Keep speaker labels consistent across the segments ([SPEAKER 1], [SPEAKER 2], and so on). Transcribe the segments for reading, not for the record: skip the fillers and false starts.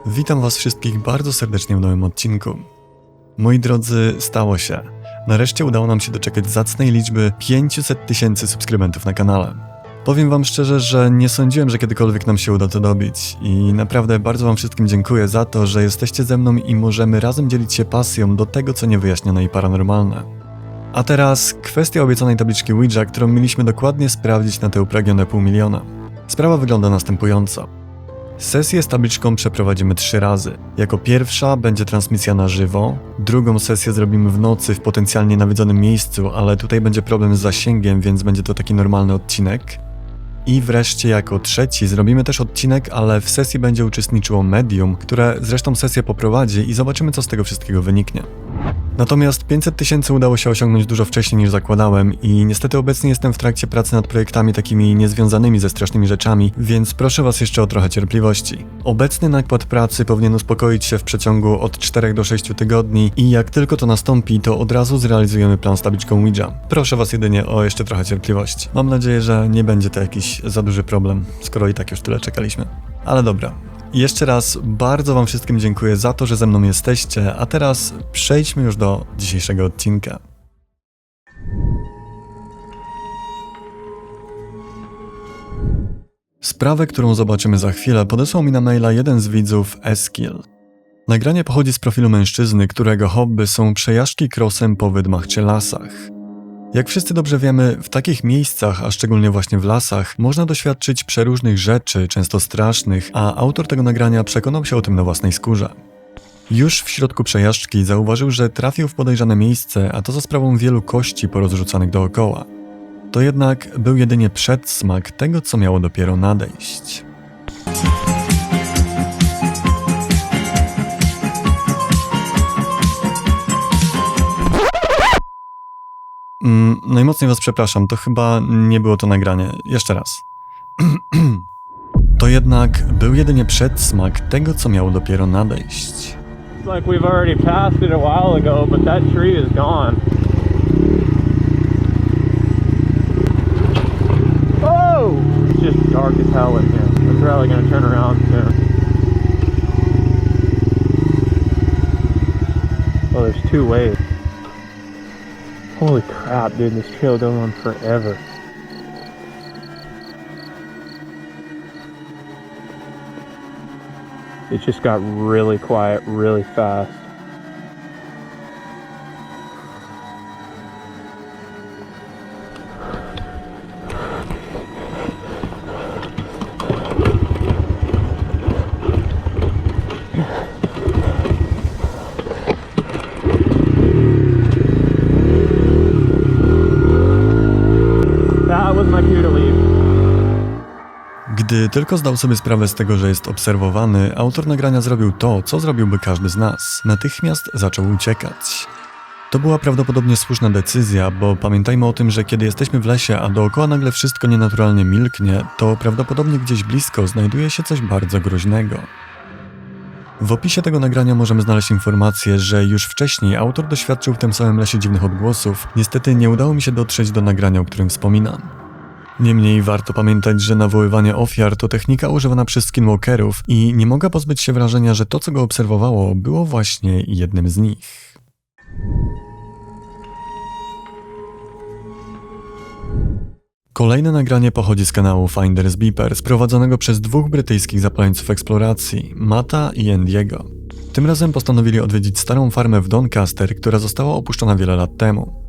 [SPEAKER 1] Witam Was wszystkich bardzo serdecznie w nowym odcinku. Moi drodzy, stało się. Nareszcie udało nam się doczekać zacnej liczby 500 000 subskrybentów na kanale. Powiem Wam szczerze, że nie sądziłem, że kiedykolwiek nam się uda to dobić i naprawdę bardzo Wam wszystkim dziękuję za to, że jesteście ze mną i możemy razem dzielić się pasją do tego, co niewyjaśnione i paranormalne. A teraz kwestia obiecanej tabliczki Ouija, którą mieliśmy dokładnie sprawdzić na te upragnione 500 000. Sprawa wygląda następująco. Sesję z tabliczką przeprowadzimy 3 razy. Jako pierwsza będzie transmisja na żywo, drugą sesję zrobimy w nocy w potencjalnie nawiedzonym miejscu, ale tutaj będzie problem z zasięgiem, więc będzie to taki normalny odcinek. I wreszcie jako trzeci zrobimy też odcinek, ale w sesji będzie uczestniczyło medium, które zresztą sesję poprowadzi i zobaczymy, co z tego wszystkiego wyniknie. Natomiast 500 000 udało się osiągnąć dużo wcześniej niż zakładałem i niestety obecnie jestem w trakcie pracy nad projektami takimi niezwiązanymi ze strasznymi rzeczami, więc proszę Was jeszcze o trochę cierpliwości. Obecny nakład pracy powinien uspokoić się w przeciągu od 4 do 6 tygodni i jak tylko to nastąpi, to od razu zrealizujemy plan z tabliczką Ouija. Proszę Was jedynie o jeszcze trochę cierpliwości. Mam nadzieję, że nie będzie to jakiś za duży problem, skoro i tak już tyle czekaliśmy. Ale dobra. Jeszcze raz bardzo Wam wszystkim dziękuję za to, że ze mną jesteście, a teraz przejdźmy już do dzisiejszego odcinka. Sprawę, którą zobaczymy za chwilę, podesłał mi na maila jeden z widzów, Eskil. Nagranie pochodzi z profilu mężczyzny, którego hobby są przejażdżki crossem po wydmach czy lasach. Jak wszyscy dobrze wiemy, w takich miejscach, a szczególnie właśnie w lasach, można doświadczyć przeróżnych rzeczy, często strasznych, a autor tego nagrania przekonał się o tym na własnej skórze. Już w środku przejażdżki zauważył, że trafił w podejrzane miejsce, a to za sprawą wielu kości porozrzucanych dookoła. To jednak był jedynie przedsmak tego, co miało dopiero nadejść. Najmocniej Was przepraszam, to chyba nie było to nagranie. Jeszcze raz. To jednak był jedynie przedsmak tego, co miało dopiero nadejść.
[SPEAKER 2] It's like we've already passed it a while ago, but that tree is gone. Oh! It's just dark as hell in here. We're probably gonna turn around soon. Oh, there's 2 ways. Holy crap, dude, this trail goes on forever. It just got really quiet really fast.
[SPEAKER 1] Gdy tylko zdał sobie sprawę z tego, że jest obserwowany, autor nagrania zrobił to, co zrobiłby każdy z nas. Natychmiast zaczął uciekać. To była prawdopodobnie słuszna decyzja, bo pamiętajmy o tym, że kiedy jesteśmy w lesie, a dookoła nagle wszystko nienaturalnie milknie, to prawdopodobnie gdzieś blisko znajduje się coś bardzo groźnego. W opisie tego nagrania możemy znaleźć informację, że już wcześniej autor doświadczył w tym samym lesie dziwnych odgłosów. Niestety nie udało mi się dotrzeć do nagrania, o którym wspominam. Niemniej warto pamiętać, że nawoływanie ofiar to technika używana przez skinwalkerów i nie mogę pozbyć się wrażenia, że to, co go obserwowało, było właśnie jednym z nich. Kolejne nagranie pochodzi z kanału Finders Beepers, prowadzonego przez 2 brytyjskich zapaleńców eksploracji, Matta i Andy'ego. Tym razem postanowili odwiedzić starą farmę w Doncaster, która została opuszczona wiele lat temu.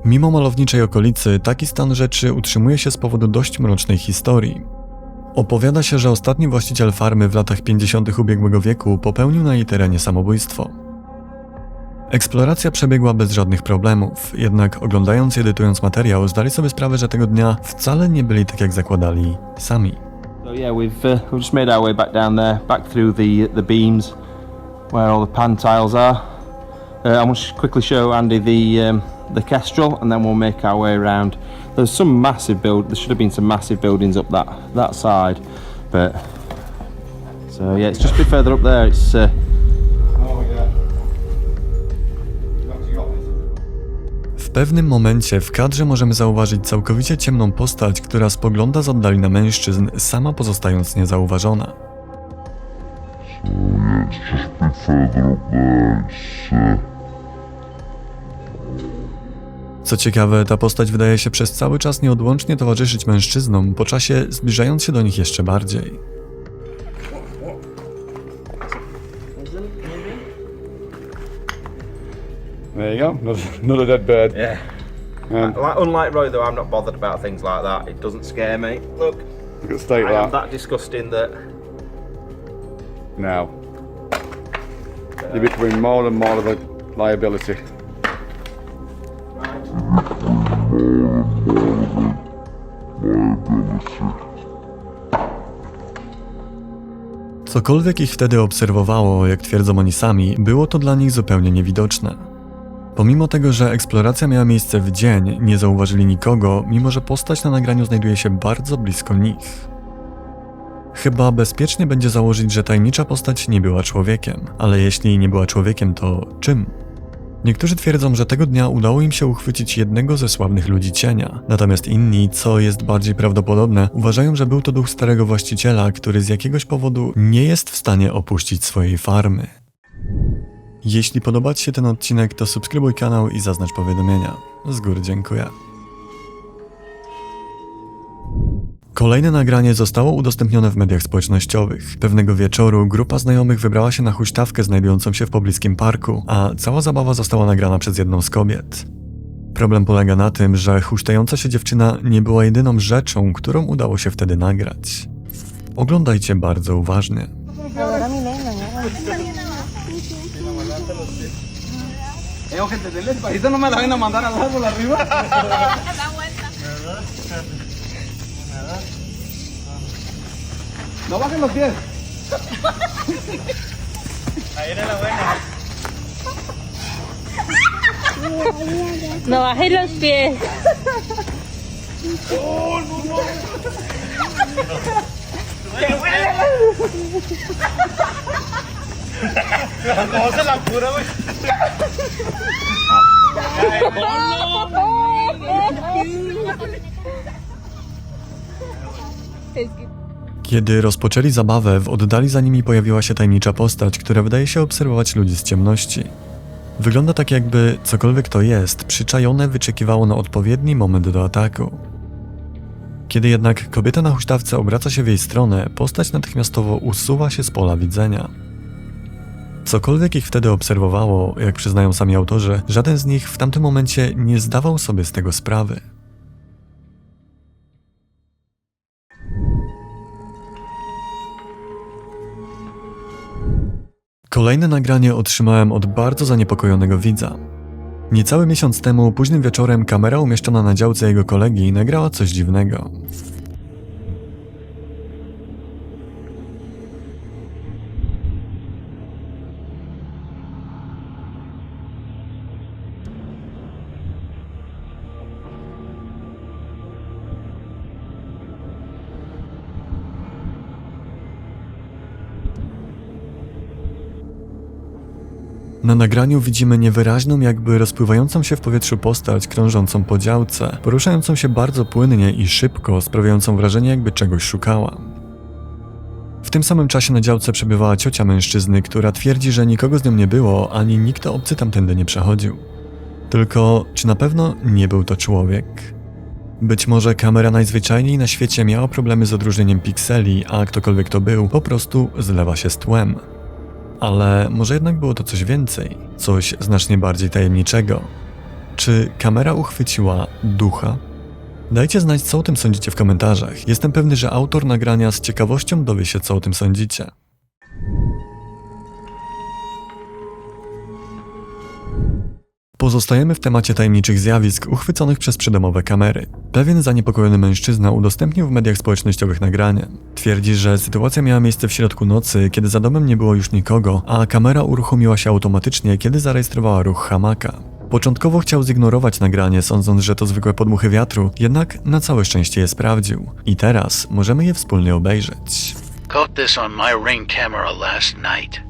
[SPEAKER 1] Mimo malowniczej okolicy, taki stan rzeczy utrzymuje się z powodu dość mrocznej historii. Opowiada się, że ostatni właściciel farmy w latach 50. ubiegłego wieku popełnił na jej terenie samobójstwo. Eksploracja przebiegła bez żadnych problemów, jednak oglądając i edytując materiał, zdali sobie sprawę, że tego dnia wcale nie byli tak jak zakładali sami.
[SPEAKER 2] So yeah, we've just made our way back down there, back through the beams where all the pan tiles are. I want to quickly show Andy the kestrel, and then we'll make our way around. There's some massive there should have been some massive buildings up that side, but so yeah, it's just a bit further up there. It's
[SPEAKER 1] W pewnym momencie w kadrze możemy zauważyć całkowicie ciemną postać, która spogląda z oddali na mężczyzn, sama pozostając niezauważona.
[SPEAKER 3] It's just a bit further up there. It's
[SPEAKER 1] Co ciekawe, ta postać wydaje się przez cały czas nieodłącznie towarzyszyć mężczyznom, po czasie zbliżając się do nich jeszcze bardziej.
[SPEAKER 4] There you go, another dead bird.
[SPEAKER 2] Yeah. Unlike Roy, though, I'm not bothered about things like that. It doesn't scare me. Look,
[SPEAKER 4] Look at the state
[SPEAKER 2] I am
[SPEAKER 4] of that.
[SPEAKER 2] that disgusting that.
[SPEAKER 4] Now, you're becoming more and more of a liability.
[SPEAKER 1] Cokolwiek ich wtedy obserwowało, jak twierdzą oni sami, było to dla nich zupełnie niewidoczne. Pomimo tego, że eksploracja miała miejsce w dzień, nie zauważyli nikogo, mimo że postać na nagraniu znajduje się bardzo blisko nich. Chyba bezpiecznie będzie założyć, że tajemnicza postać nie była człowiekiem, ale jeśli nie była człowiekiem, to czym? Niektórzy twierdzą, że tego dnia udało im się uchwycić jednego ze sławnych ludzi cienia, natomiast inni, co jest bardziej prawdopodobne, uważają, że był to duch starego właściciela, który z jakiegoś powodu nie jest w stanie opuścić swojej farmy. Jeśli podoba Ci się ten odcinek, to subskrybuj kanał i zaznacz powiadomienia. Z góry dziękuję. Kolejne nagranie zostało udostępnione w mediach społecznościowych. Pewnego wieczoru grupa znajomych wybrała się na huśtawkę znajdującą się w pobliskim parku, a cała zabawa została nagrana przez jedną z kobiet. Problem polega na tym, że huśtająca się dziewczyna nie była jedyną rzeczą, którą udało się wtedy nagrać. Oglądajcie bardzo uważnie.
[SPEAKER 5] Gente, denle despacito, no me la vayan a mandar al árbol arriba. No bajen los pies. Ahí era la buena.
[SPEAKER 6] No bajes los pies.
[SPEAKER 5] ¿Cómo se la cura, güey?
[SPEAKER 1] Kiedy rozpoczęli zabawę, w oddali za nimi pojawiła się tajemnicza postać, która wydaje się obserwować ludzi z ciemności. Wygląda tak, jakby cokolwiek to jest, przyczajone wyczekiwało na odpowiedni moment do ataku. Kiedy jednak kobieta na huśtawce obraca się w jej stronę, postać natychmiastowo usuwa się z pola widzenia. Cokolwiek ich wtedy obserwowało, jak przyznają sami autorzy, żaden z nich w tamtym momencie nie zdawał sobie z tego sprawy. Kolejne nagranie otrzymałem od bardzo zaniepokojonego widza. Niecały miesiąc temu, późnym wieczorem, kamera umieszczona na działce jego kolegi nagrała coś dziwnego. Na nagraniu widzimy niewyraźną, jakby rozpływającą się w powietrzu postać krążącą po działce, poruszającą się bardzo płynnie i szybko, sprawiającą wrażenie, jakby czegoś szukała. W tym samym czasie na działce przebywała ciocia mężczyzny, która twierdzi, że nikogo z nią nie było, ani nikt obcy tamtędy nie przechodził. Tylko, czy na pewno nie był to człowiek? Być może kamera najzwyczajniej na świecie miała problemy z odróżnieniem pikseli, a ktokolwiek to był, po prostu zlewa się z tłem. Ale może jednak było to coś więcej, coś znacznie bardziej tajemniczego. Czy kamera uchwyciła ducha? Dajcie znać, co o tym sądzicie w komentarzach. Jestem pewny, że autor nagrania z ciekawością dowie się, co o tym sądzicie. Pozostajemy w temacie tajemniczych zjawisk uchwyconych przez przydomowe kamery. Pewien zaniepokojony mężczyzna udostępnił w mediach społecznościowych nagranie. Twierdzi, że sytuacja miała miejsce w środku nocy, kiedy za domem nie było już nikogo, a kamera uruchomiła się automatycznie, kiedy zarejestrowała ruch hamaka. Początkowo chciał zignorować nagranie, sądząc, że to zwykłe podmuchy wiatru, jednak na całe szczęście je sprawdził. I teraz możemy je wspólnie obejrzeć.
[SPEAKER 7] Caught this on my Ring camera last night.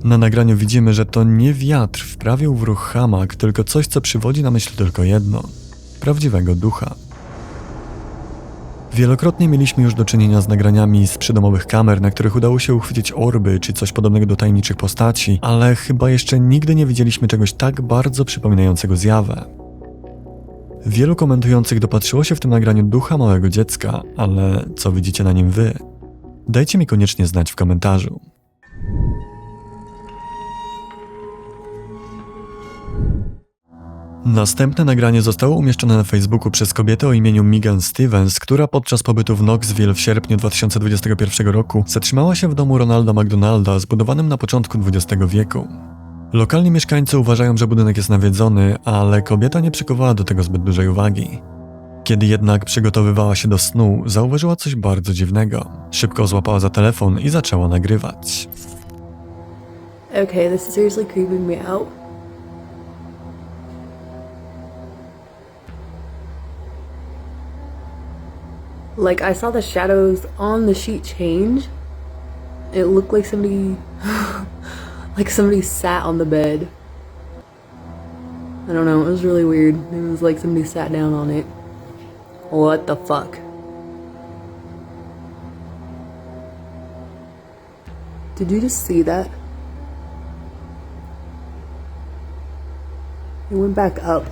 [SPEAKER 1] Na nagraniu widzimy, że to nie wiatr wprawił w ruch hamak, tylko coś, co przywodzi na myśl tylko jedno – prawdziwego ducha. Wielokrotnie mieliśmy już do czynienia z nagraniami z przydomowych kamer, na których udało się uchwycić orby czy coś podobnego do tajemniczych postaci, ale chyba jeszcze nigdy nie widzieliśmy czegoś tak bardzo przypominającego zjawę. Wielu komentujących dopatrzyło się w tym nagraniu ducha małego dziecka, ale co widzicie na nim wy? Dajcie mi koniecznie znać w komentarzu. Następne nagranie zostało umieszczone na Facebooku przez kobietę o imieniu Megan Stevens, która podczas pobytu w Knoxville w sierpniu 2021 roku zatrzymała się w domu Ronalda McDonalda zbudowanym na początku XX wieku. Lokalni mieszkańcy uważają, że budynek jest nawiedzony, ale kobieta nie przykowała do tego zbyt dużej uwagi. Kiedy jednak przygotowywała się do snu, zauważyła coś bardzo dziwnego. Szybko złapała za telefon i zaczęła nagrywać.
[SPEAKER 6] Okay, this is seriously creeping me out. Like, I saw the shadows on the sheet change. It looked like somebody... like somebody sat on the bed. I don't know, it was really weird. It was like somebody sat down on it. What the fuck? Did you just see that? It went back up.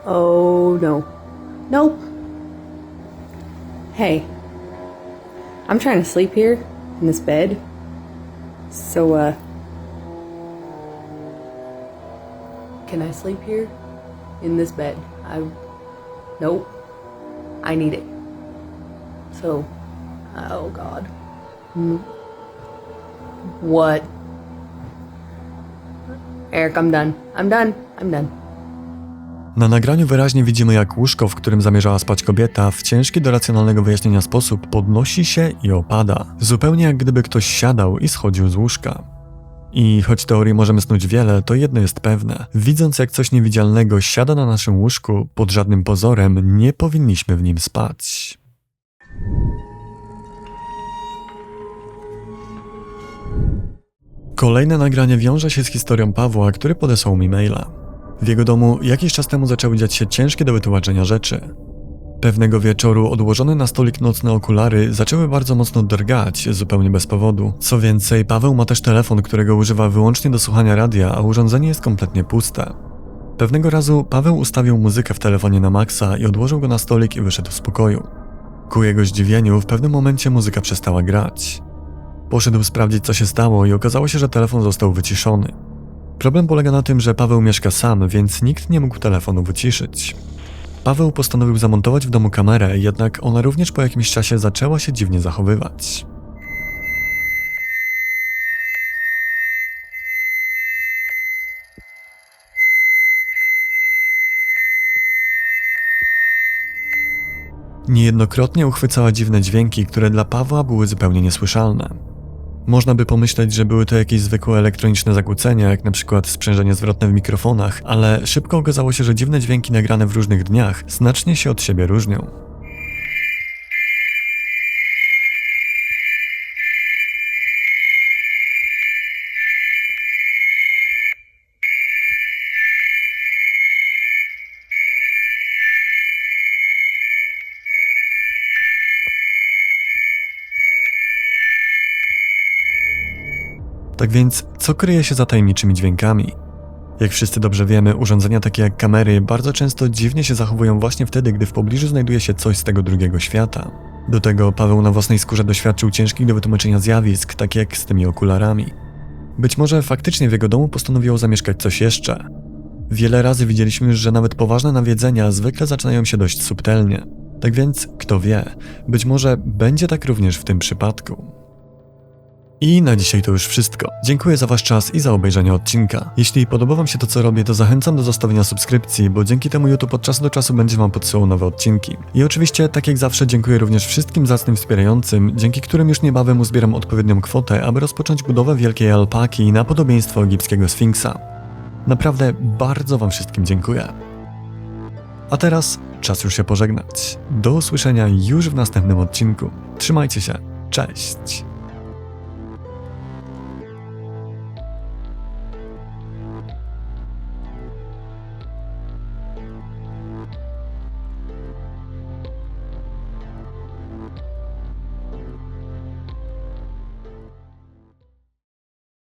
[SPEAKER 6] Oh no. Nope. Hey. I'm trying to sleep here in this bed. So, can I sleep here in this bed? Nope. I need it. So, oh God. What? Eric, I'm done. I'm done.
[SPEAKER 1] Na nagraniu wyraźnie widzimy, jak łóżko, w którym zamierzała spać kobieta, w ciężki do racjonalnego wyjaśnienia sposób podnosi się i opada. Zupełnie jak gdyby ktoś siadał i schodził z łóżka. I choć teorii możemy snuć wiele, to jedno jest pewne. Widząc, jak coś niewidzialnego siada na naszym łóżku, pod żadnym pozorem nie powinniśmy w nim spać. Kolejne nagranie wiąże się z historią Pawła, który podesłał mi maila. W jego domu jakiś czas temu zaczęły dziać się ciężkie do wytłumaczenia rzeczy. Pewnego wieczoru odłożone na stolik nocne okulary zaczęły bardzo mocno drgać, zupełnie bez powodu. Co więcej, Paweł ma też telefon, którego używa wyłącznie do słuchania radia, a urządzenie jest kompletnie puste. Pewnego razu Paweł ustawił muzykę w telefonie na maksa i odłożył go na stolik i wyszedł z pokoju. Ku jego zdziwieniu w pewnym momencie muzyka przestała grać. Poszedł sprawdzić, co się stało i okazało się, że telefon został wyciszony. Problem polega na tym, że Paweł mieszka sam, więc nikt nie mógł telefonu wyciszyć. Paweł postanowił zamontować w domu kamerę, jednak ona również po jakimś czasie zaczęła się dziwnie zachowywać. Niejednokrotnie uchwycała dziwne dźwięki, które dla Pawła były zupełnie niesłyszalne. Można by pomyśleć, że były to jakieś zwykłe elektroniczne zakłócenia, jak na przykład sprzężenie zwrotne w mikrofonach, ale szybko okazało się, że dziwne dźwięki nagrane w różnych dniach znacznie się od siebie różnią. Tak więc, co kryje się za tajemniczymi dźwiękami? Jak wszyscy dobrze wiemy, urządzenia takie jak kamery bardzo często dziwnie się zachowują właśnie wtedy, gdy w pobliżu znajduje się coś z tego drugiego świata. Do tego Paweł na własnej skórze doświadczył ciężkich do wytłumaczenia zjawisk, tak jak z tymi okularami. Być może faktycznie w jego domu postanowiło zamieszkać coś jeszcze. Wiele razy widzieliśmy już, że nawet poważne nawiedzenia zwykle zaczynają się dość subtelnie. Tak więc, kto wie, być może będzie tak również w tym przypadku. I na dzisiaj to już wszystko. Dziękuję za wasz czas i za obejrzenie odcinka. Jeśli podoba wam się to, co robię, to zachęcam do zostawienia subskrypcji, bo dzięki temu YouTube od czasu do czasu będzie wam podsyłał nowe odcinki. I oczywiście, tak jak zawsze, dziękuję również wszystkim zacnym wspierającym, dzięki którym już niebawem uzbieram odpowiednią kwotę, aby rozpocząć budowę wielkiej alpaki na podobieństwo egipskiego sfinksa. Naprawdę bardzo wam wszystkim dziękuję. A teraz czas już się pożegnać. Do usłyszenia już w następnym odcinku. Trzymajcie się. Cześć!